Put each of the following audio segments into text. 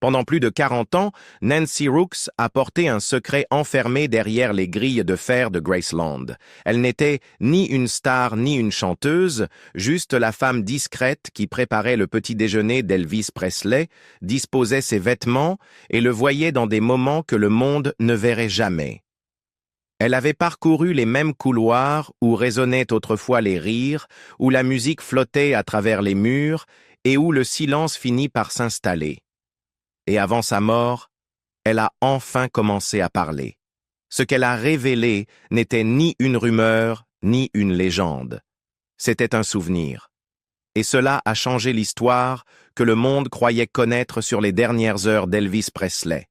Pendant plus de 40 ans, Nancy Rooks a porté un secret enfermé derrière les grilles de fer de Graceland. Elle n'était ni une star ni une chanteuse, juste la femme discrète qui préparait le petit déjeuner d'Elvis Presley, disposait ses vêtements et le voyait dans des moments que le monde ne verrait jamais. Elle avait parcouru les mêmes couloirs où résonnaient autrefois les rires, où la musique flottait à travers les murs et où le silence finit par s'installer. Et avant sa mort, elle a enfin commencé à parler. Ce qu'elle a révélé n'était ni une rumeur, ni une légende. C'était un souvenir. Et cela a changé l'histoire que le monde croyait connaître sur les dernières heures d'Elvis Presley.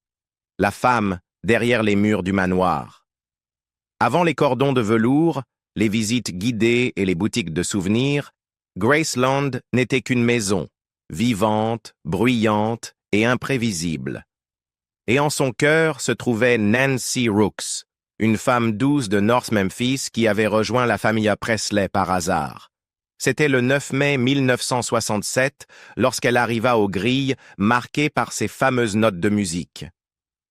La femme derrière les murs du manoir. Avant les cordons de velours, les visites guidées et les boutiques de souvenirs, Graceland n'était qu'une maison, vivante, bruyante et imprévisible. Et en son cœur se trouvait Nancy Rooks, une femme douce de North Memphis qui avait rejoint la famille Presley par hasard. C'était le 9 mai 1967 lorsqu'elle arriva aux grilles marquées par ses fameuses notes de musique.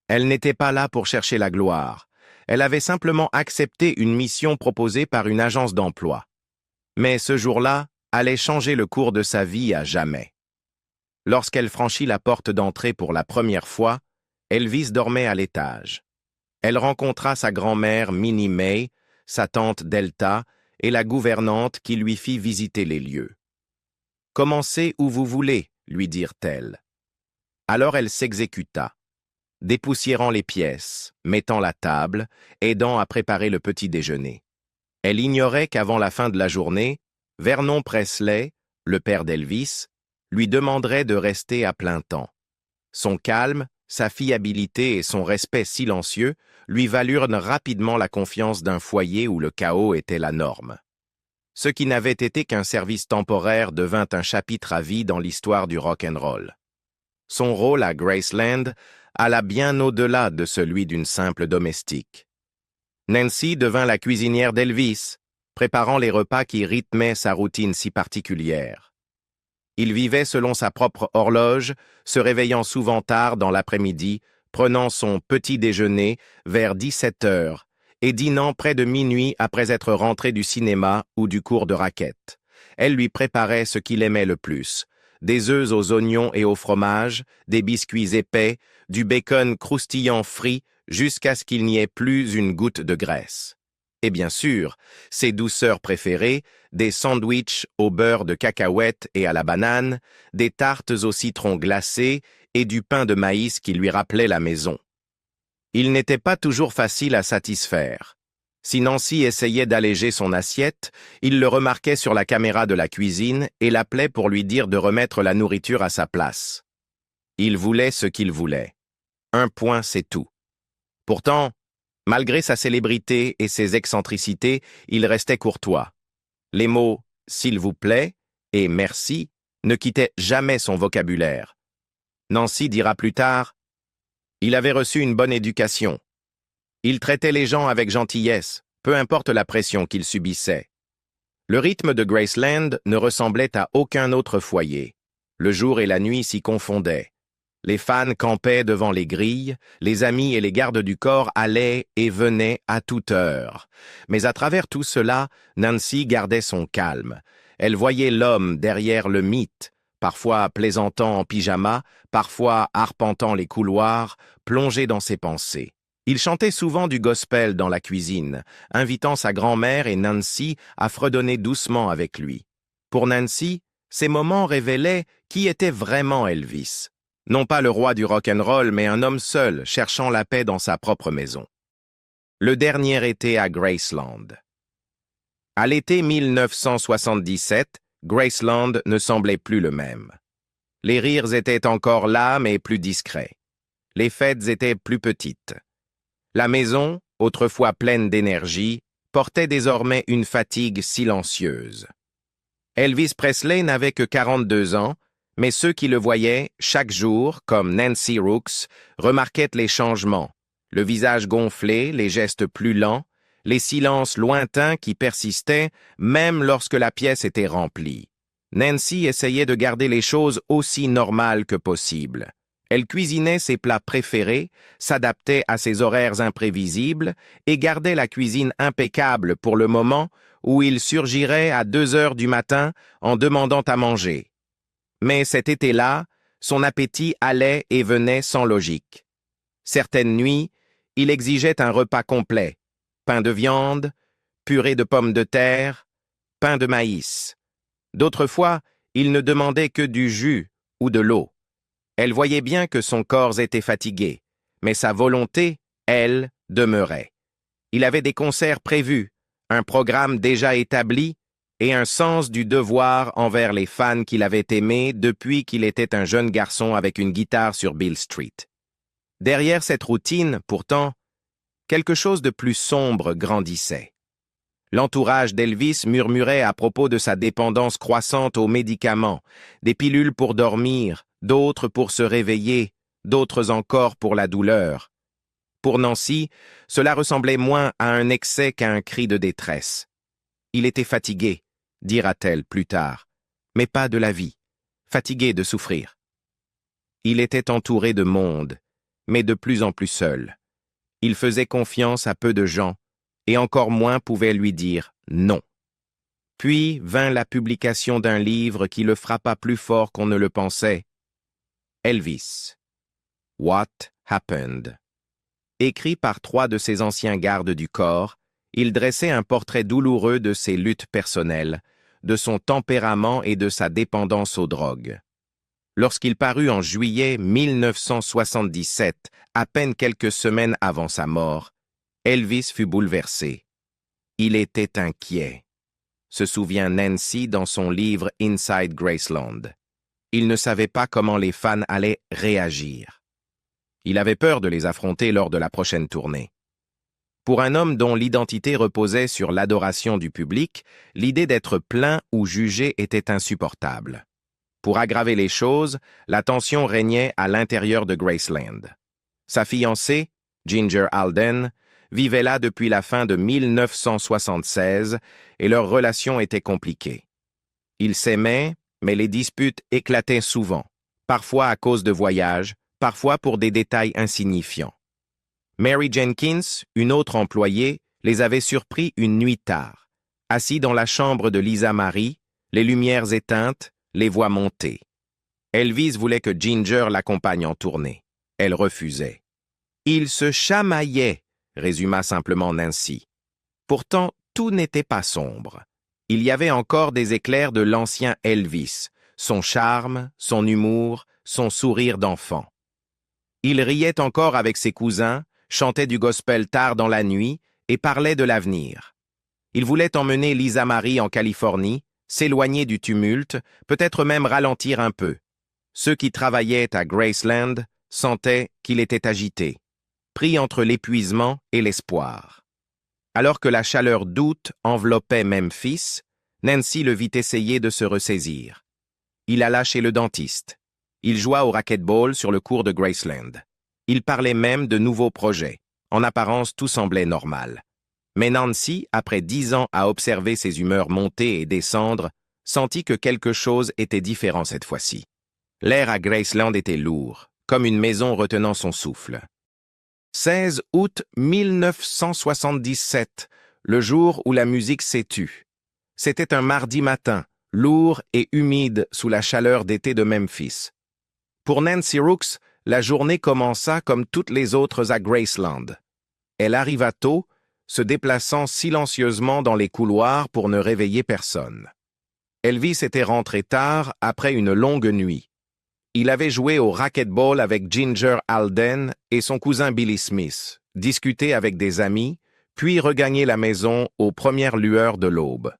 Elle n'était pas là pour chercher la gloire. Elle avait simplement accepté une mission proposée par une agence d'emploi. Mais ce jour-là allait changer le cours de sa vie à jamais. Lorsqu'elle franchit la porte d'entrée pour la première fois, Elvis dormait à l'étage. Elle rencontra sa grand-mère Minnie May, sa tante Delta et la gouvernante qui lui fit visiter les lieux. « Commencez où vous voulez, » lui dirent-elles. Alors elle s'exécuta, dépoussiérant les pièces, mettant la table, aidant à préparer le petit déjeuner. Elle ignorait qu'avant la fin de la journée, Vernon Presley, le père d'Elvis, lui demanderait de rester à plein temps. Son calme, sa fiabilité et son respect silencieux lui valurent rapidement la confiance d'un foyer où le chaos était la norme. Ce qui n'avait été qu'un service temporaire devint un chapitre à vie dans l'histoire du rock'n'roll. Son rôle à Graceland alla bien au-delà de celui d'une simple domestique. Nancy devint la cuisinière d'Elvis, préparant les repas qui rythmaient sa routine si particulière. Il vivait selon sa propre horloge, se réveillant souvent tard dans l'après-midi, prenant son petit déjeuner vers 17 heures et dînant près de minuit après être rentré du cinéma ou du cours de raquettes. Elle lui préparait ce qu'il aimait le plus, des œufs aux oignons et au fromage, des biscuits épais, du bacon croustillant frit jusqu'à ce qu'il n'y ait plus une goutte de graisse. Et bien sûr, ses douceurs préférées, des sandwichs au beurre de cacahuètes et à la banane, des tartes au citron glacé et du pain de maïs qui lui rappelait la maison. Il n'était pas toujours facile à satisfaire. Si Nancy essayait d'alléger son assiette, il le remarquait sur la caméra de la cuisine et l'appelait pour lui dire de remettre la nourriture à sa place. Il voulait ce qu'il voulait. Un point, c'est tout. Pourtant, malgré sa célébrité et ses excentricités, il restait courtois. Les mots « s'il vous plaît » et « merci » ne quittaient jamais son vocabulaire. Nancy dira plus tard « Il avait reçu une bonne éducation. Il traitait les gens avec gentillesse, peu importe la pression qu'il subissait. » Le rythme de Graceland ne ressemblait à aucun autre foyer. Le jour et la nuit s'y confondaient. Les fans campaient devant les grilles, les amis et les gardes du corps allaient et venaient à toute heure. Mais à travers tout cela, Nancy gardait son calme. Elle voyait l'homme derrière le mythe, parfois plaisantant en pyjama, parfois arpentant les couloirs, plongé dans ses pensées. Il chantait souvent du gospel dans la cuisine, invitant sa grand-mère et Nancy à fredonner doucement avec lui. Pour Nancy, ces moments révélaient qui était vraiment Elvis. Non pas le roi du rock'n'roll, mais un homme seul, cherchant la paix dans sa propre maison. Le dernier été à Graceland. À l'été 1977, Graceland ne semblait plus le même. Les rires étaient encore là, mais plus discrets. Les fêtes étaient plus petites. La maison, autrefois pleine d'énergie, portait désormais une fatigue silencieuse. Elvis Presley n'avait que 42 ans, mais ceux qui le voyaient, chaque jour, comme Nancy Rooks, remarquaient les changements, le visage gonflé, les gestes plus lents, les silences lointains qui persistaient même lorsque la pièce était remplie. Nancy essayait de garder les choses aussi normales que possible. Elle cuisinait ses plats préférés, s'adaptait à ses horaires imprévisibles et gardait la cuisine impeccable pour le moment où il surgirait à 2 heures du matin en demandant à manger. Mais cet été-là, son appétit allait et venait sans logique. Certaines nuits, il exigeait un repas complet, pain de viande, purée de pommes de terre, pain de maïs. D'autres fois, il ne demandait que du jus ou de l'eau. Elle voyait bien que son corps était fatigué, mais sa volonté, elle, demeurait. Il avait des concerts prévus, un programme déjà établi et un sens du devoir envers les fans qu'il avait aimés depuis qu'il était un jeune garçon avec une guitare sur Beale Street. Derrière cette routine, pourtant, quelque chose de plus sombre grandissait. L'entourage d'Elvis murmurait à propos de sa dépendance croissante aux médicaments, des pilules pour dormir, d'autres pour se réveiller, d'autres encore pour la douleur. Pour Nancy, cela ressemblait moins à un excès qu'à un cri de détresse. Il était fatigué, dira-t-elle plus tard, mais pas de la vie, fatigué de souffrir. Il était entouré de monde, mais de plus en plus seul. Il faisait confiance à peu de gens, et encore moins pouvaient lui dire non. Puis vint la publication d'un livre qui le frappa plus fort qu'on ne le pensait. Elvis. What Happened. Écrit par 3 de ses anciens gardes du corps, il dressait un portrait douloureux de ses luttes personnelles, de son tempérament et de sa dépendance aux drogues. Lorsqu'il parut en juillet 1977, à peine quelques semaines avant sa mort, Elvis fut bouleversé. Il était inquiet, se souvient Nancy dans son livre Inside Graceland. Il ne savait pas comment les fans allaient réagir. Il avait peur de les affronter lors de la prochaine tournée. Pour un homme dont l'identité reposait sur l'adoration du public, l'idée d'être plaint ou jugé était insupportable. Pour aggraver les choses, la tension régnait à l'intérieur de Graceland. Sa fiancée, Ginger Alden, vivait là depuis la fin de 1976 et leur relation était compliquée. Ils s'aimaient, mais les disputes éclataient souvent, parfois à cause de voyages, parfois pour des détails insignifiants. Mary Jenkins, une autre employée, les avait surpris une nuit tard, assis dans la chambre de Lisa Marie, les lumières éteintes, les voix montées. Elvis voulait que Ginger l'accompagne en tournée. Elle refusait. Ils se chamaillaient, résuma simplement Nancy. Pourtant, tout n'était pas sombre. Il y avait encore des éclairs de l'ancien Elvis, son charme, son humour, son sourire d'enfant. Il riait encore avec ses cousins, chantait du gospel tard dans la nuit et parlait de l'avenir. Il voulait emmener Lisa Marie en Californie, s'éloigner du tumulte, peut-être même ralentir un peu. Ceux qui travaillaient à Graceland sentaient qu'il était agité, pris entre l'épuisement et l'espoir. Alors que la chaleur d'août enveloppait Memphis, Nancy le vit essayer de se ressaisir. Il alla chez le dentiste. Il joua au racquetball sur le cours de Graceland. Il parlait même de nouveaux projets. En apparence, tout semblait normal. Mais Nancy, après 10 ans à observer ses humeurs monter et descendre, sentit que quelque chose était différent cette fois-ci. L'air à Graceland était lourd, comme une maison retenant son souffle. 16 août 1977, le jour où la musique s'est tue. C'était un mardi matin, lourd et humide sous la chaleur d'été de Memphis. Pour Nancy Rooks, la journée commença comme toutes les autres à Graceland. Elle arriva tôt, se déplaçant silencieusement dans les couloirs pour ne réveiller personne. Elvis était rentré tard après une longue nuit. Il avait joué au racquetball avec Ginger Alden et son cousin Billy Smith, discuté avec des amis, puis regagné la maison aux premières lueurs de l'aube.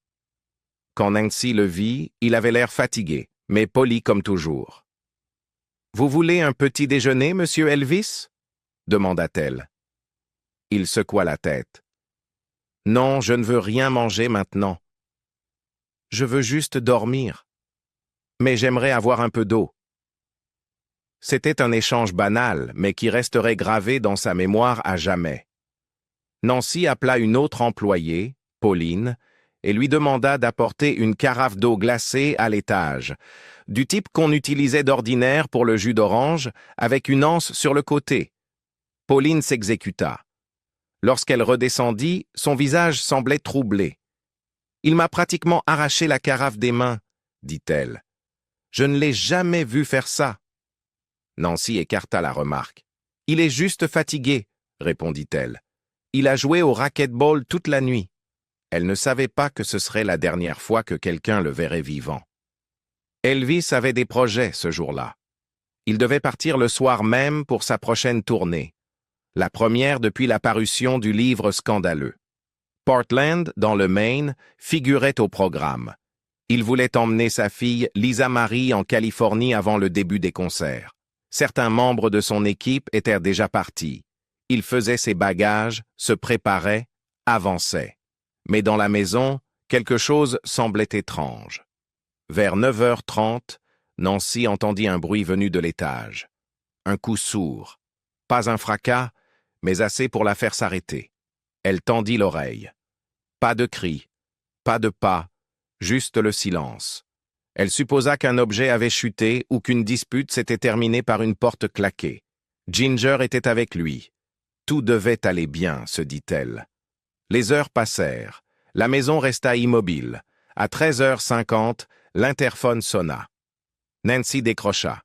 Quand Nancy le vit, il avait l'air fatigué, mais poli comme toujours. « Vous voulez un petit déjeuner, monsieur Elvis ?» demanda-t-elle. Il secoua la tête. « Non, je ne veux rien manger maintenant. Je veux juste dormir. Mais j'aimerais avoir un peu d'eau. » C'était un échange banal, mais qui resterait gravé dans sa mémoire à jamais. Nancy appela une autre employée, Pauline, et lui demanda d'apporter une carafe d'eau glacée à l'étage, du type qu'on utilisait d'ordinaire pour le jus d'orange, avec une anse sur le côté. Pauline s'exécuta. Lorsqu'elle redescendit, son visage semblait troublé. « Il m'a pratiquement arraché la carafe des mains, » dit-elle. « Je ne l'ai jamais vu faire ça. » Nancy écarta la remarque. « Il est juste fatigué, » répondit-elle. « Il a joué au racquetball toute la nuit. » Elle ne savait pas que ce serait la dernière fois que quelqu'un le verrait vivant. Elvis avait des projets ce jour-là. Il devait partir le soir même pour sa prochaine tournée, la première depuis la parution du livre scandaleux. Portland, dans le Maine, figurait au programme. Il voulait emmener sa fille Lisa Marie en Californie avant le début des concerts. Certains membres de son équipe étaient déjà partis. Il faisait ses bagages, se préparait, avançait. Mais dans la maison, quelque chose semblait étrange. Vers 9h30, Nancy entendit un bruit venu de l'étage. Un coup sourd. Pas un fracas, mais assez pour la faire s'arrêter. Elle tendit l'oreille. Pas de cris, pas de pas, juste le silence. Elle supposa qu'un objet avait chuté ou qu'une dispute s'était terminée par une porte claquée. Ginger était avec lui. Tout devait aller bien, se dit-elle. Les heures passèrent. La maison resta immobile. À 13h50, l'interphone sonna. Nancy décrocha.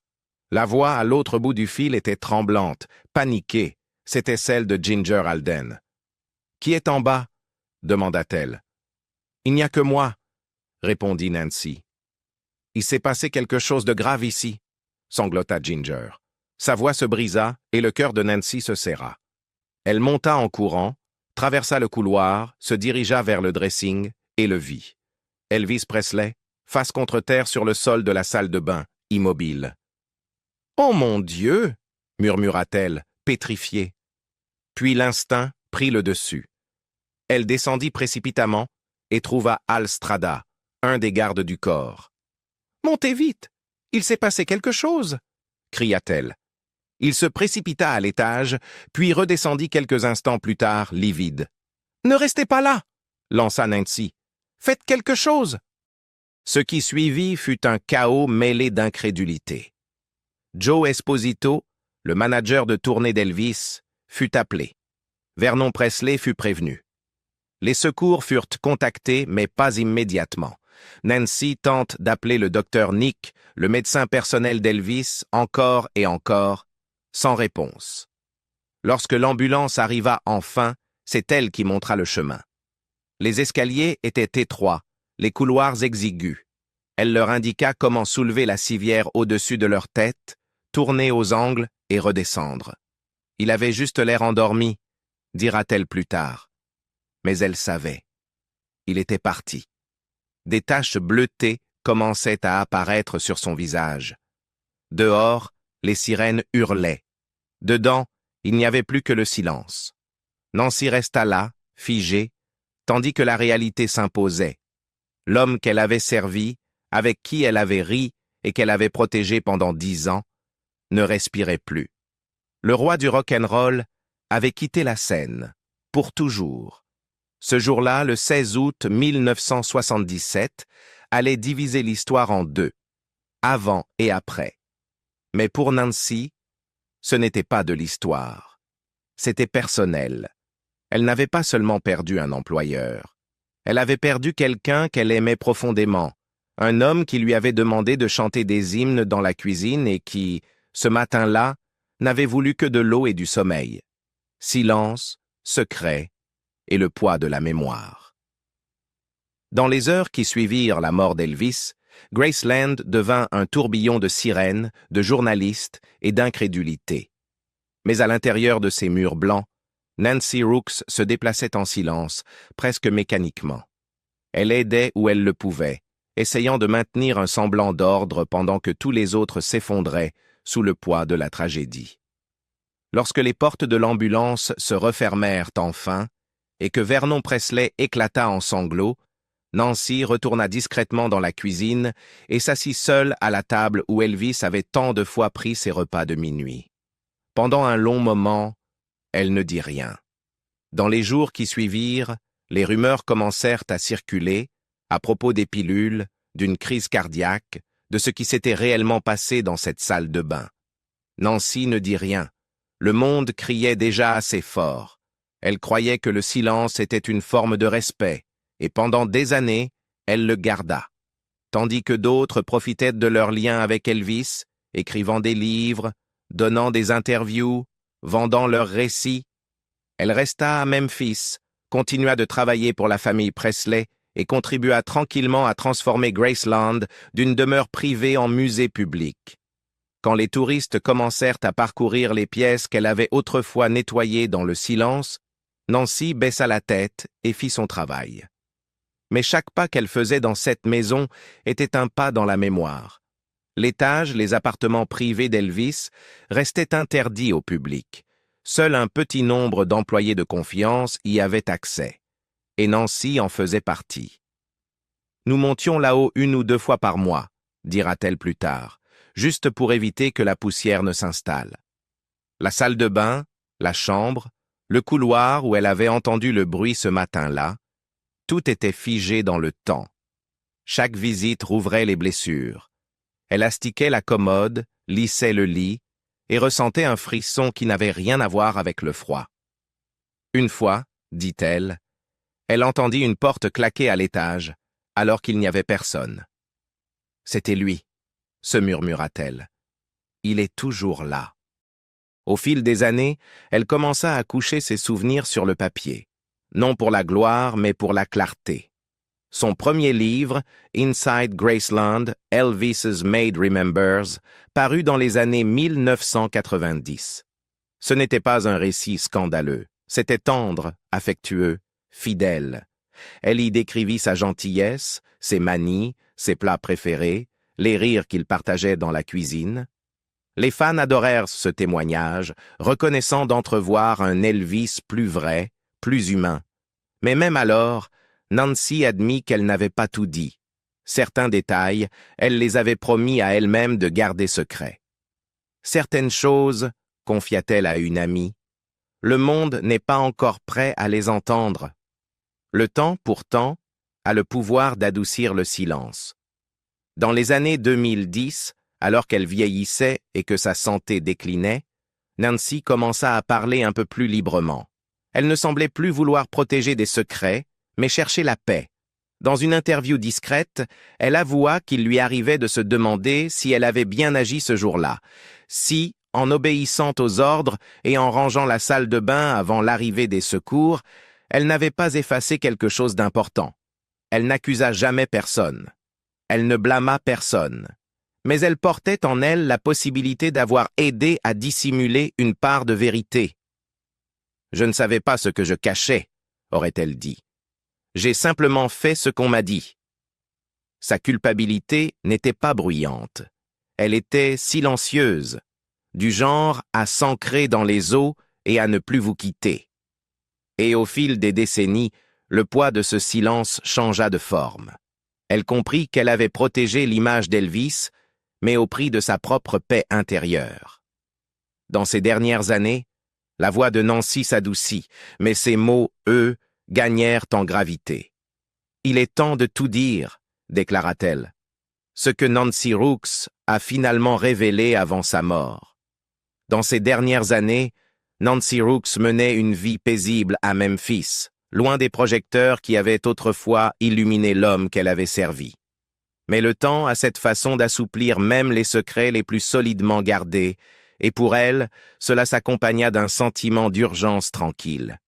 La voix à l'autre bout du fil était tremblante, paniquée. C'était celle de Ginger Alden. « Qui est en bas ?» demanda-t-elle. « Il n'y a que moi, » répondit Nancy. « Il s'est passé quelque chose de grave ici, » sanglota Ginger. Sa voix se brisa et le cœur de Nancy se serra. Elle monta en courant, traversa le couloir, se dirigea vers le dressing et le vit. Elvis Presley, face contre terre sur le sol de la salle de bain, immobile. « Oh mon Dieu !» murmura-t-elle, pétrifiée. Puis l'instinct prit le dessus. Elle descendit précipitamment et trouva Al Strada, un des gardes du corps. « Montez vite! Il s'est passé quelque chose !» cria-t-elle. Il se précipita à l'étage, puis redescendit quelques instants plus tard, livide. « Ne restez pas là !» lança Nancy. « Faites quelque chose !» Ce qui suivit fut un chaos mêlé d'incrédulité. Joe Esposito, le manager de tournée d'Elvis, fut appelé. Vernon Presley fut prévenu. Les secours furent contactés, mais pas immédiatement. Nancy tente d'appeler le docteur Nick, le médecin personnel d'Elvis, encore et encore, sans réponse. Lorsque l'ambulance arriva enfin, c'est elle qui montra le chemin. Les escaliers étaient étroits, les couloirs exigus. Elle leur indiqua comment soulever la civière au-dessus de leur tête, tourner aux angles et redescendre. Il avait juste l'air endormi, dira-t-elle plus tard. Mais elle savait. Il était parti. Des taches bleutées commençaient à apparaître sur son visage. Dehors, les sirènes hurlaient. Dedans, il n'y avait plus que le silence. Nancy resta là, figée, tandis que la réalité s'imposait. L'homme qu'elle avait servi, avec qui elle avait ri et qu'elle avait protégé pendant 10 ans, ne respirait plus. Le roi du rock'n'roll avait quitté la scène, pour toujours. Ce jour-là, le 16 août 1977, allait diviser l'histoire en deux, avant et après. Mais pour Nancy, ce n'était pas de l'histoire. C'était personnel. Elle n'avait pas seulement perdu un employeur. Elle avait perdu quelqu'un qu'elle aimait profondément, un homme qui lui avait demandé de chanter des hymnes dans la cuisine et qui, ce matin-là, n'avait voulu que de l'eau et du sommeil. Silence, secret et le poids de la mémoire. Dans les heures qui suivirent la mort d'Elvis, Graceland devint un tourbillon de sirènes, de journalistes et d'incrédulité. Mais à l'intérieur de ces murs blancs, Nancy Rooks se déplaçait en silence, presque mécaniquement. Elle aidait où elle le pouvait, essayant de maintenir un semblant d'ordre pendant que tous les autres s'effondraient sous le poids de la tragédie. Lorsque les portes de l'ambulance se refermèrent enfin et que Vernon Presley éclata en sanglots, Nancy retourna discrètement dans la cuisine et s'assit seule à la table où Elvis avait tant de fois pris ses repas de minuit. Pendant un long moment, elle ne dit rien. Dans les jours qui suivirent, les rumeurs commencèrent à circuler à propos des pilules, d'une crise cardiaque, de ce qui s'était réellement passé dans cette salle de bain. Nancy ne dit rien. Le monde criait déjà assez fort. Elle croyait que le silence était une forme de respect, et pendant des années, elle le garda. Tandis que d'autres profitaient de leur lien avec Elvis, écrivant des livres, donnant des interviews, vendant leurs récits. Elle resta à Memphis, continua de travailler pour la famille Presley et contribua tranquillement à transformer Graceland d'une demeure privée en musée public. Quand les touristes commencèrent à parcourir les pièces qu'elle avait autrefois nettoyées dans le silence, Nancy baissa la tête et fit son travail. Mais chaque pas qu'elle faisait dans cette maison était un pas dans la mémoire. L'étage, les appartements privés d'Elvis, restaient interdits au public. Seul un petit nombre d'employés de confiance y avaient accès. Et Nancy en faisait partie. « Nous montions là-haut 1 ou 2 fois par mois, dira-t-elle plus tard, juste pour éviter que la poussière ne s'installe. La salle de bain, la chambre, le couloir où elle avait entendu le bruit ce matin-là, tout était figé dans le temps. Chaque visite rouvrait les blessures. Elle astiquait la commode, lissait le lit et ressentait un frisson qui n'avait rien à voir avec le froid. Une fois, dit-elle, elle entendit une porte claquer à l'étage, alors qu'il n'y avait personne. « C'était lui », se murmura-t-elle. « Il est toujours là. » Au fil des années, elle commença à coucher ses souvenirs sur le papier, non pour la gloire, mais pour la clarté. Son premier livre, Inside Graceland, Elvis's Maid Remembers, parut dans les années 1990. Ce n'était pas un récit scandaleux, c'était tendre, affectueux, fidèle. Elle y décrivit sa gentillesse, ses manies, ses plats préférés, les rires qu'il partageait dans la cuisine. Les fans adorèrent ce témoignage, reconnaissant d'entrevoir un Elvis plus vrai, plus humain. Mais même alors, Nancy admit qu'elle n'avait pas tout dit. Certains détails, elle les avait promis à elle-même de garder secrets. Certaines choses, confia-t-elle à une amie, le monde n'est pas encore prêt à les entendre. Le temps, pourtant, a le pouvoir d'adoucir le silence. Dans les années 2010, alors qu'elle vieillissait et que sa santé déclinait, Nancy commença à parler un peu plus librement. Elle ne semblait plus vouloir protéger des secrets, mais chercher la paix. Dans une interview discrète, elle avoua qu'il lui arrivait de se demander si elle avait bien agi ce jour-là, si, en obéissant aux ordres et en rangeant la salle de bain avant l'arrivée des secours, elle n'avait pas effacé quelque chose d'important. Elle n'accusa jamais personne. Elle ne blâma personne. Mais elle portait en elle la possibilité d'avoir aidé à dissimuler une part de vérité. « Je ne savais pas ce que je cachais », aurait-elle dit. « J'ai simplement fait ce qu'on m'a dit. » Sa culpabilité n'était pas bruyante. Elle était silencieuse, du genre à s'ancrer dans les os et à ne plus vous quitter. Et au fil des décennies, le poids de ce silence changea de forme. Elle comprit qu'elle avait protégé l'image d'Elvis, mais au prix de sa propre paix intérieure. Dans ces dernières années, la voix de Nancy s'adoucit, mais ses mots, eux, gagnèrent en gravité. « Il est temps de tout dire », déclara-t-elle, ce que Nancy Rooks a finalement révélé avant sa mort. Dans ces dernières années, Nancy Rooks menait une vie paisible à Memphis, loin des projecteurs qui avaient autrefois illuminé l'homme qu'elle avait servi. Mais le temps a cette façon d'assouplir même les secrets les plus solidement gardés, et pour elle, cela s'accompagna d'un sentiment d'urgence tranquille.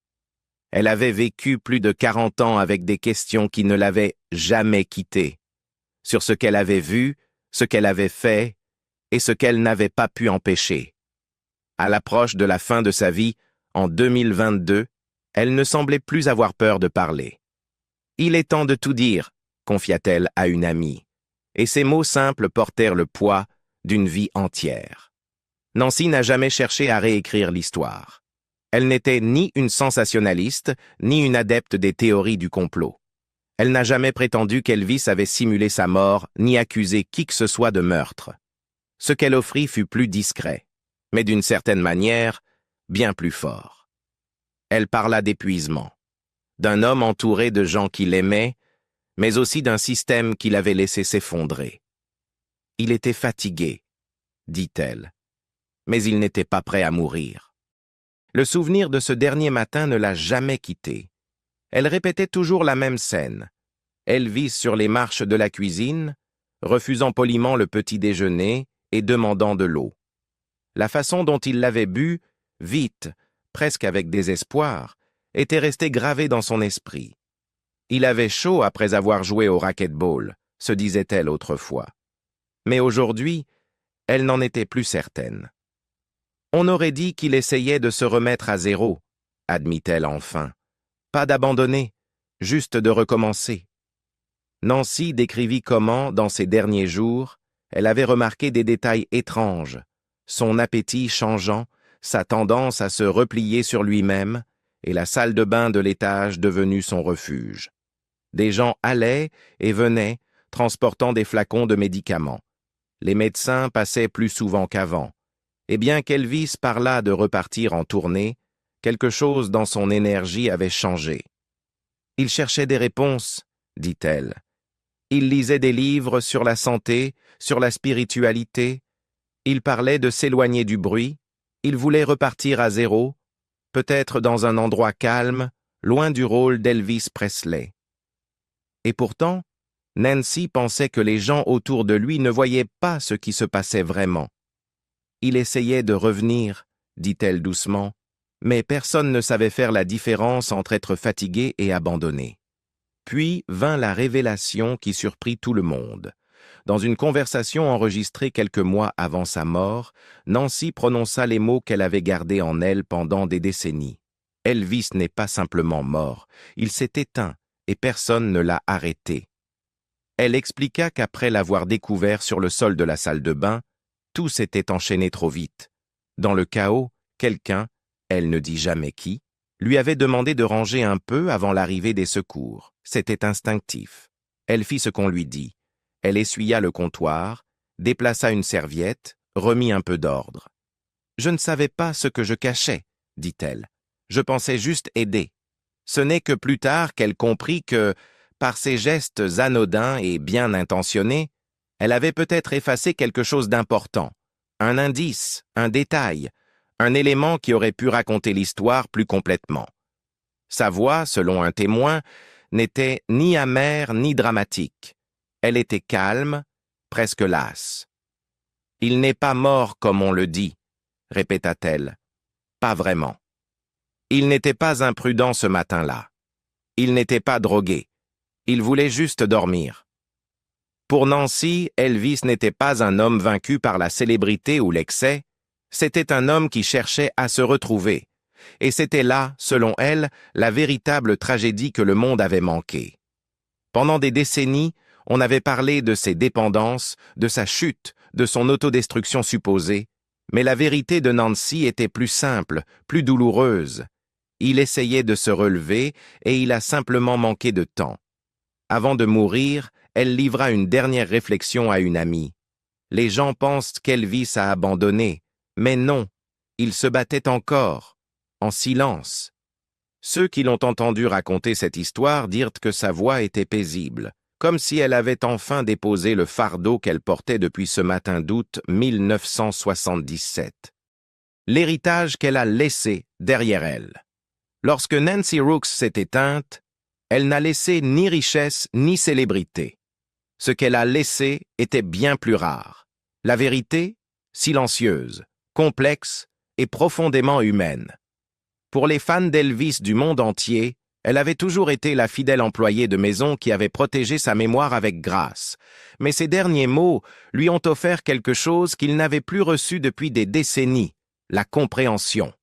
Elle avait vécu plus de 40 ans avec des questions qui ne l'avaient jamais quittée, sur ce qu'elle avait vu, ce qu'elle avait fait, et ce qu'elle n'avait pas pu empêcher. À l'approche de la fin de sa vie, en 2022, elle ne semblait plus avoir peur de parler. « Il est temps de tout dire », confia-t-elle à une amie, et ces mots simples portèrent le poids d'une vie entière. Nancy n'a jamais cherché à réécrire l'histoire. Elle n'était ni une sensationnaliste, ni une adepte des théories du complot. Elle n'a jamais prétendu qu'Elvis avait simulé sa mort, ni accusé qui que ce soit de meurtre. Ce qu'elle offrit fut plus discret, mais d'une certaine manière, bien plus fort. Elle parla d'épuisement, d'un homme entouré de gens qui l'aimaient, mais aussi d'un système qui l'avait laissé s'effondrer. Il était fatigué, dit-elle, mais il n'était pas prêt à mourir. Le souvenir de ce dernier matin ne l'a jamais quitté. Elle répétait toujours la même scène. Elvis sur les marches de la cuisine, refusant poliment le petit déjeuner et demandant de l'eau. La façon dont il l'avait bu, vite, presque avec désespoir, était restée gravée dans son esprit. Il avait chaud après avoir joué au racquetball, se disait-elle autrefois. Mais aujourd'hui, elle n'en était plus certaine. On aurait dit qu'il essayait de se remettre à zéro, admit-elle enfin. Pas d'abandonner, juste de recommencer. Nancy décrivit comment, dans ces derniers jours, elle avait remarqué des détails étranges, son appétit changeant, sa tendance à se replier sur lui-même, et la salle de bain de l'étage devenue son refuge. Des gens allaient et venaient, transportant des flacons de médicaments. Les médecins passaient plus souvent qu'avant. Et bien qu'Elvis parlât de repartir en tournée, quelque chose dans son énergie avait changé. Il cherchait des réponses, dit-elle. Il lisait des livres sur la santé, sur la spiritualité. Il parlait de s'éloigner du bruit. Il voulait repartir à zéro, peut-être dans un endroit calme, loin du rôle d'Elvis Presley. Et pourtant, Nancy pensait que les gens autour de lui ne voyaient pas ce qui se passait vraiment. Il essayait de revenir, dit-elle doucement, mais personne ne savait faire la différence entre être fatigué et abandonné. Puis vint la révélation qui surprit tout le monde. Dans une conversation enregistrée quelques mois avant sa mort, Nancy prononça les mots qu'elle avait gardés en elle pendant des décennies. Elvis n'est pas simplement mort, il s'est éteint et personne ne l'a arrêté. Elle expliqua qu'après l'avoir découvert sur le sol de la salle de bain, tout s'était enchaîné trop vite. Dans le chaos, quelqu'un, elle ne dit jamais qui, lui avait demandé de ranger un peu avant l'arrivée des secours. C'était instinctif. Elle fit ce qu'on lui dit. Elle essuya le comptoir, déplaça une serviette, remit un peu d'ordre. « Je ne savais pas ce que je cachais, » dit-elle. « Je pensais juste aider. » Ce n'est que plus tard qu'elle comprit que, par ses gestes anodins et bien intentionnés, elle avait peut-être effacé quelque chose d'important, un indice, un détail, un élément qui aurait pu raconter l'histoire plus complètement. Sa voix, selon un témoin, n'était ni amère ni dramatique. Elle était calme, presque lasse. « Il n'est pas mort comme on le dit », répéta-t-elle. « Pas vraiment. Il n'était pas imprudent ce matin-là. Il n'était pas drogué. Il voulait juste dormir. » Pour Nancy, Elvis n'était pas un homme vaincu par la célébrité ou l'excès, c'était un homme qui cherchait à se retrouver. Et c'était là, selon elle, la véritable tragédie que le monde avait manquée. Pendant des décennies, on avait parlé de ses dépendances, de sa chute, de son autodestruction supposée, mais la vérité de Nancy était plus simple, plus douloureuse. Il essayait de se relever et il a simplement manqué de temps. Avant de mourir, elle livra une dernière réflexion à une amie. Les gens pensent qu'Elvis a abandonné, mais non, il se battait encore, en silence. Ceux qui l'ont entendu raconter cette histoire dirent que sa voix était paisible, comme si elle avait enfin déposé le fardeau qu'elle portait depuis ce matin d'août 1977. L'héritage qu'elle a laissé derrière elle. Lorsque Nancy Rooks s'est éteinte, elle n'a laissé ni richesse ni célébrité. Ce qu'elle a laissé était bien plus rare. La vérité, silencieuse, complexe et profondément humaine. Pour les fans d'Elvis du monde entier, elle avait toujours été la fidèle employée de maison qui avait protégé sa mémoire avec grâce. Mais ces derniers mots lui ont offert quelque chose qu'il n'avait plus reçu depuis des décennies, la compréhension.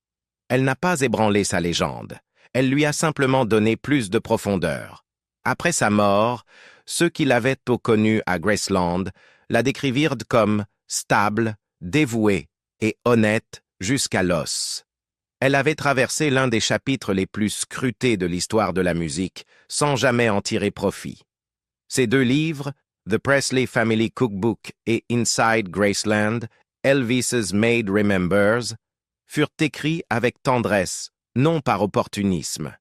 Elle n'a pas ébranlé sa légende. Elle lui a simplement donné plus de profondeur. Après sa mort, ceux qui l'avaient connue à Graceland la décrivirent comme stable, dévouée et honnête jusqu'à l'os. Elle avait traversé l'un des chapitres les plus scrutés de l'histoire de la musique, sans jamais en tirer profit. Ces deux livres, The Presley Family Cookbook et Inside Graceland, Elvis's Maid Remembers, furent écrits avec tendresse, non par opportunisme.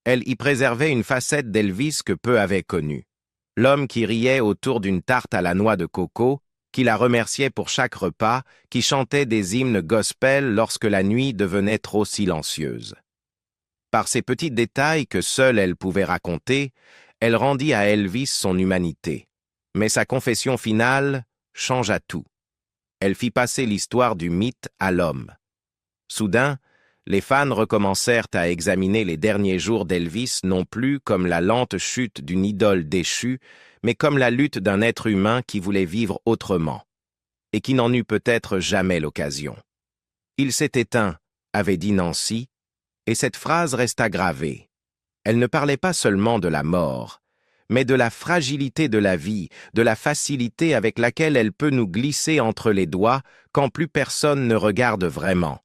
Elle y préservait une facette d'Elvis que peu avaient connue. L'homme qui riait autour d'une tarte à la noix de coco, qui la remerciait pour chaque repas, qui chantait des hymnes gospel lorsque la nuit devenait trop silencieuse. Par ces petits détails que seule elle pouvait raconter, elle rendit à Elvis son humanité. Mais sa confession finale changea tout. Elle fit passer l'histoire du mythe à l'homme. Soudain, les fans recommencèrent à examiner les derniers jours d'Elvis non plus comme la lente chute d'une idole déchue, mais comme la lutte d'un être humain qui voulait vivre autrement, et qui n'en eut peut-être jamais l'occasion. Il s'est éteint, avait dit Nancy, et cette phrase resta gravée. Elle ne parlait pas seulement de la mort, mais de la fragilité de la vie, de la facilité avec laquelle elle peut nous glisser entre les doigts quand plus personne ne regarde vraiment.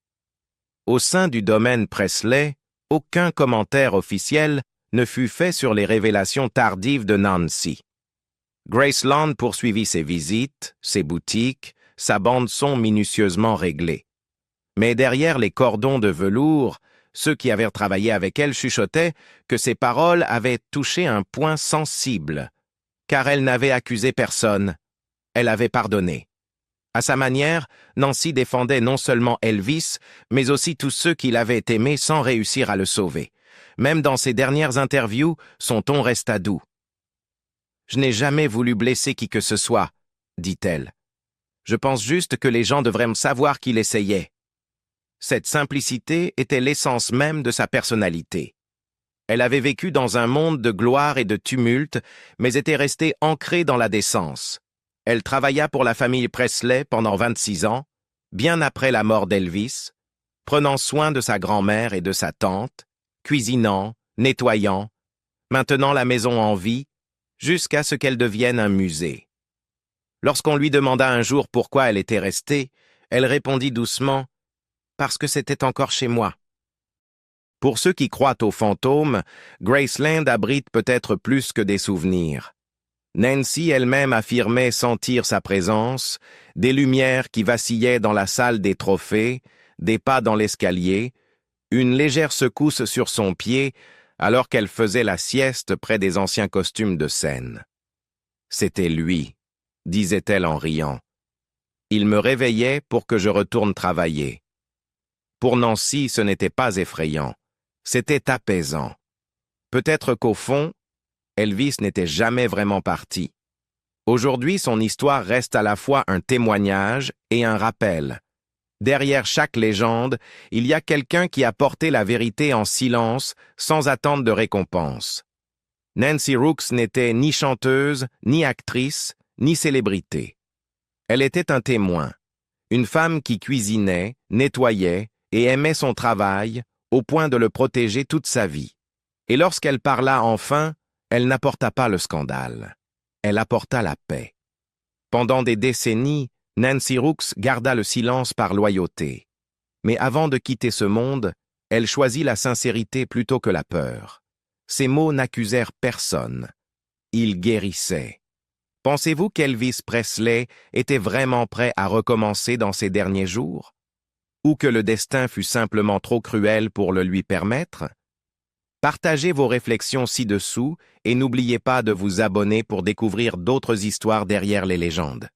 Au sein du domaine Presley, aucun commentaire officiel ne fut fait sur les révélations tardives de Nancy. Graceland poursuivit ses visites, ses boutiques, sa bande-son minutieusement réglée. Mais derrière les cordons de velours, ceux qui avaient travaillé avec elle chuchotaient que ses paroles avaient touché un point sensible, car elle n'avait accusé personne, elle avait pardonné. À sa manière, Nancy défendait non seulement Elvis, mais aussi tous ceux qui l'avaient aimé sans réussir à le sauver. Même dans ses dernières interviews, son ton resta doux. « Je n'ai jamais voulu blesser qui que ce soit, » dit-elle. « Je pense juste que les gens devraient me savoir qu'il essayait. » Cette simplicité était l'essence même de sa personnalité. Elle avait vécu dans un monde de gloire et de tumulte, mais était restée ancrée dans la décence. Elle travailla pour la famille Presley pendant 26 ans, bien après la mort d'Elvis, prenant soin de sa grand-mère et de sa tante, cuisinant, nettoyant, maintenant la maison en vie, jusqu'à ce qu'elle devienne un musée. Lorsqu'on lui demanda un jour pourquoi elle était restée, elle répondit doucement « Parce que c'était encore chez moi ». Pour ceux qui croient aux fantômes, Graceland abrite peut-être plus que des souvenirs. Nancy elle-même affirmait sentir sa présence, des lumières qui vacillaient dans la salle des trophées, des pas dans l'escalier, une légère secousse sur son pied alors qu'elle faisait la sieste près des anciens costumes de scène. « C'était lui », disait-elle en riant. « Il me réveillait pour que je retourne travailler. » Pour Nancy, ce n'était pas effrayant, c'était apaisant. Peut-être qu'au fond, Elvis n'était jamais vraiment parti. Aujourd'hui, son histoire reste à la fois un témoignage et un rappel. Derrière chaque légende, il y a quelqu'un qui a porté la vérité en silence, sans attendre de récompense. Nancy Rooks n'était ni chanteuse, ni actrice, ni célébrité. Elle était un témoin, une femme qui cuisinait, nettoyait et aimait son travail au point de le protéger toute sa vie. Et lorsqu'elle parla enfin, elle n'apporta pas le scandale. Elle apporta la paix. Pendant des décennies, Nancy Rooks garda le silence par loyauté. Mais avant de quitter ce monde, elle choisit la sincérité plutôt que la peur. Ses mots n'accusèrent personne. Ils guérissaient. Pensez-vous qu'Elvis Presley était vraiment prêt à recommencer dans ses derniers jours? Ou que le destin fut simplement trop cruel pour le lui permettre? Partagez vos réflexions ci-dessous et n'oubliez pas de vous abonner pour découvrir d'autres histoires derrière les légendes.